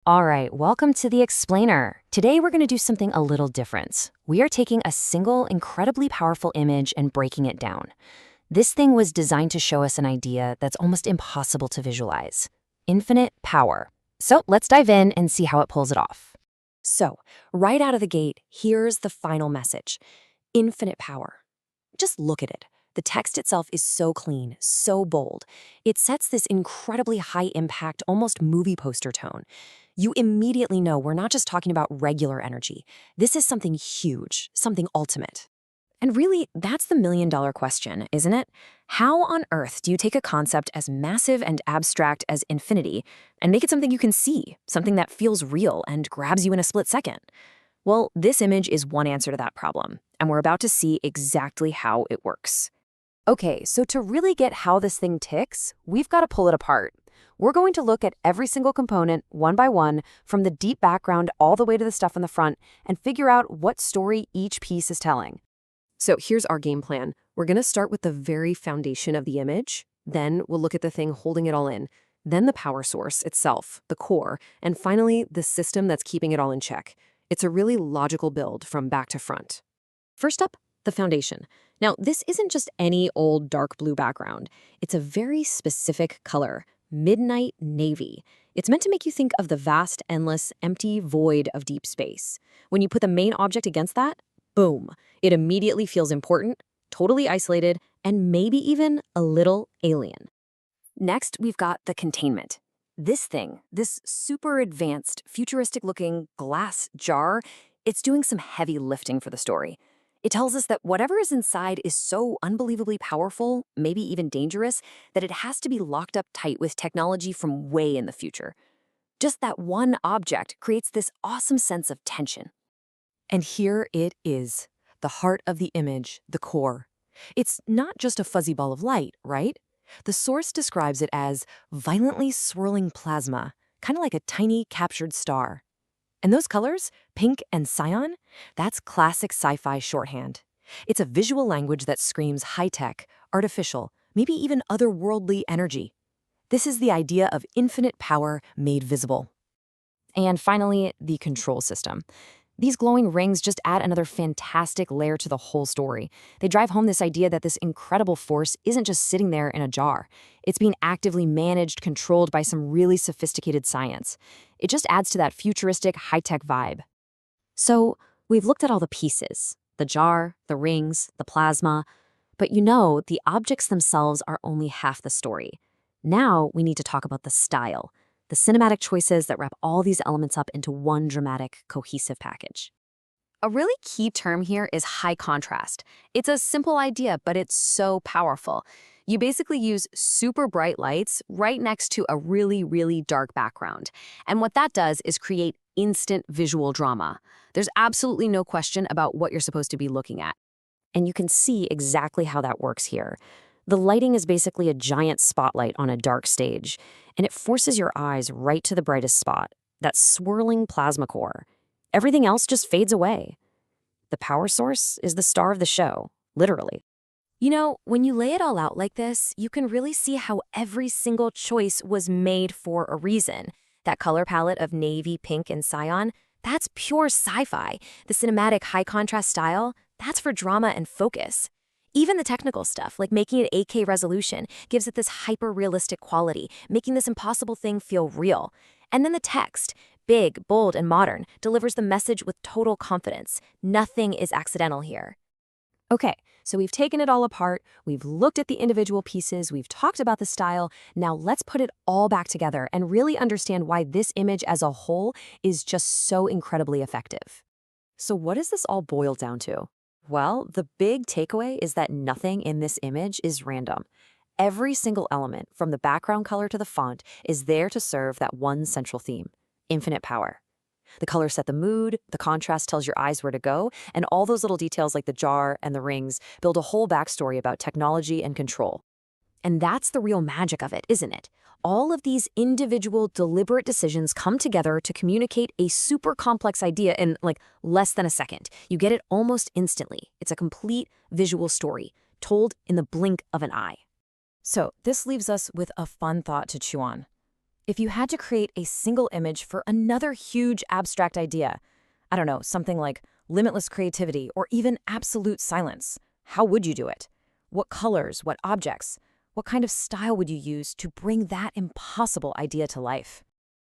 All right, welcome to the Explainer. Today we're going to do something a little different. We are taking a single, incredibly powerful image and breaking it down. This thing was designed to show us an idea that's almost impossible to visualize: infinite power. So let's dive in and see how it pulls it off. So, right out of the gate, here's the final message: infinite power. Just look at it. The text itself is so clean, so bold. It sets this incredibly high impact, almost movie poster tone. You immediately know we're not just talking about regular energy. This is something huge, something ultimate. And really, that's the million-dollar question, isn't it? How on earth do you take a concept as massive and abstract as infinity and make it something you can see, something that feels real and grabs you in a split second? Well, this image is one answer to that problem, and we're about to see exactly how it works. Okay, so to really get how this thing ticks, we've got to pull it apart. We're going to look at every single component, one by one, from the deep background all the way to the stuff in the front, and figure out what story each piece is telling. So here's our game plan. We're going to start with the very foundation of the image. Then we'll look at the thing holding it all in. Then the power source itself, the core, and finally the system that's keeping it all in check. It's a really logical build from back to front. First up, the foundation. Now, this isn't just any old dark blue background. It's a very specific color: midnight navy. It's meant to make you think of the vast, endless, empty void of deep space. When you put the main object against that, boom, it immediately feels important, totally isolated, and maybe even a little alien. Next, we've got the containment. This thing, this super advanced, futuristic-looking glass jar, it's doing some heavy lifting for the story. It tells us that whatever is inside is so unbelievably powerful, maybe even dangerous, that it has to be locked up tight with technology from way in the future. Just that one object creates this awesome sense of tension. And here it is, the heart of the image, the core. It's not just a fuzzy ball of light, right? The source describes it as violently swirling plasma, kind of like a tiny captured star. And those colors, pink and cyan, that's classic sci-fi shorthand. It's a visual language that screams high-tech, artificial, maybe even otherworldly energy. This is the idea of infinite power made visible. And finally, the control system. These glowing rings just add another fantastic layer to the whole story. They drive home this idea that this incredible force isn't just sitting there in a jar. It's being actively managed, controlled by some really sophisticated science. It just adds to that futuristic, high-tech vibe. So, we've looked at all the pieces: the jar, the rings, the plasma. But the objects themselves are only half the story. Now we need to talk about the style, the cinematic choices that wrap all these elements up into one dramatic, cohesive package. A really key term here is high contrast. It's a simple idea, but it's so powerful. You basically use super bright lights right next to a really, really dark background. And what that does is create instant visual drama. There's absolutely no question about what you're supposed to be looking at. And you can see exactly how that works here. The lighting is basically a giant spotlight on a dark stage, and it forces your eyes right to the brightest spot, that swirling plasma core. Everything else just fades away. The power source is the star of the show, literally. When you lay it all out like this, you can really see how every single choice was made for a reason. That color palette of navy, pink, and cyan, that's pure sci-fi. The cinematic high-contrast style, that's for drama and focus. Even the technical stuff, like making it 8K resolution, gives it this hyper-realistic quality, making this impossible thing feel real. And then the text, big, bold, and modern, delivers the message with total confidence. Nothing is accidental here. Okay, so we've taken it all apart, we've looked at the individual pieces, we've talked about the style. Now let's put it all back together and really understand why this image as a whole is just so incredibly effective. So what does this all boil down to? Well, the big takeaway is that nothing in this image is random. Every single element, from the background color to the font, is there to serve that one central theme: infinite power. The colors set the mood, the contrast tells your eyes where to go, and all those little details like the jar and the rings build a whole backstory about technology and control. And that's the real magic of it, isn't it? All of these individual, deliberate decisions come together to communicate a super complex idea in, less than a second. You get it almost instantly. It's a complete visual story, told in the blink of an eye. So this leaves us with a fun thought to chew on. If you had to create a single image for another huge abstract idea, I don't know, something like limitless creativity or even absolute silence, how would you do it? What colors, what objects, what kind of style would you use to bring that impossible idea to life?